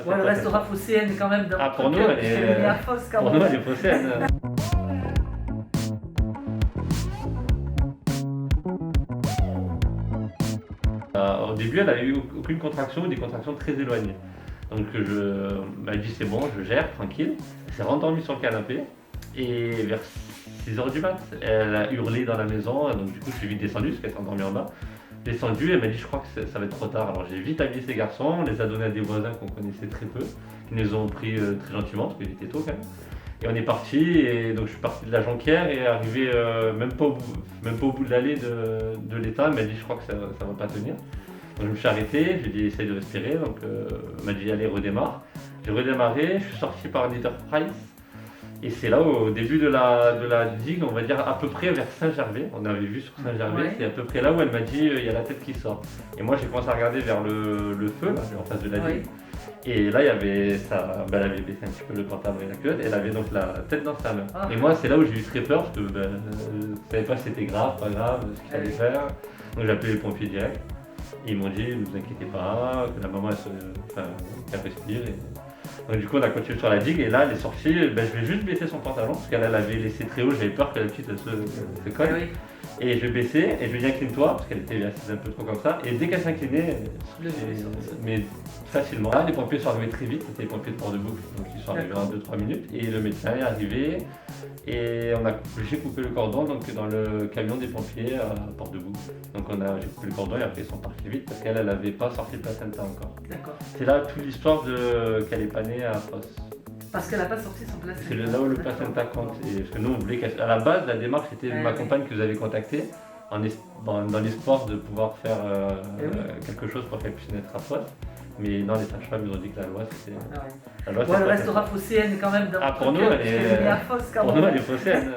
Ouais, elle restera phocéenne quand même. Ah, pour nous, elle est à Fos quand pour même. nous, elle est phocéenne. Au début, elle n'avait eu aucune contraction ou des contractions très éloignées. Donc je m'a dit c'est bon, je gère, tranquille. Elle s'est rendormie sur le canapé et vers 6 h du mat, elle a hurlé dans la maison. Donc du coup, je suis vite descendu parce qu'elle s'est endormie en bas. Descendu, elle m'a dit je crois que ça va être trop tard. Alors j'ai vite habillé ces garçons, on les a donnés à des voisins qu'on connaissait très peu, qui nous ont pris très gentiment parce qu'il était tôt quand même. Et on est parti, et donc je suis parti de la Jonquière et arrivé même pas au bout de l'allée de l'état, elle m'a dit je crois que ça va pas tenir. Donc je me suis arrêté, j'ai dit essaye de respirer, donc elle m'a dit allez redémarre. J'ai redémarré, je suis sorti par Leader-Price et c'est là au début de la digue, on va dire à peu près vers Saint-Gervais, on avait vu sur Saint-Gervais, Ouais. c'est à peu près là où elle m'a dit il y a la tête qui sort. Et moi j'ai commencé à regarder vers le feu, là, en face de la digue. Oui. Et là, il y avait elle avait baissé un petit peu le pantalon et la culotte, et elle avait donc la tête dans sa main. Ah. Et moi, c'est là où j'ai eu très peur, parce que je ne savais pas si c'était grave, pas grave, ce qu'il fallait faire. Donc j'ai appelé les pompiers direct. Et ils m'ont dit, ne vous inquiétez pas, que la maman, qu'elle respire. Donc du coup, on a continué sur la digue, et là, elle est sortie, je vais juste baisser son pantalon, parce qu'elle avait laissé très haut, j'avais peur que la petite se colle. Oui. Et je vais baisser, et je lui ai dit incline-toi, parce qu'elle était assise un peu trop comme ça. Et dès qu'elle s'inclinait, mais facilement. Là, les pompiers sont arrivés très vite, c'était les pompiers de Port-de-Boucle, donc ils sont arrivés en 2-3 minutes. Et le médecin est arrivé, et j'ai coupé le cordon donc, dans le camion des pompiers à Port-de-Boucle. Donc j'ai coupé le cordon, et après ils sont partis vite, parce qu'elle n'avait pas sorti le placenta encore. D'accord. C'est là toute l'histoire qu'elle est pas née à Fos. Parce qu'elle n'a pas sorti son placenta. C'est là où le placenta compte. Et parce que nous, on voulait qu'à la base, la démarche, c'était ma compagne que vous avez contactée, dans l'espoir de pouvoir faire quelque chose pour qu'elle puisse naître à Fos. Mais non, les sages-femmes nous ont dit que la loi, c'était. Ah ouais. La loi, Ouais, elle restera phocéenne quand même. Ah, pour nous, elle est à Fos quand pour même. nous, elle est phocéenne.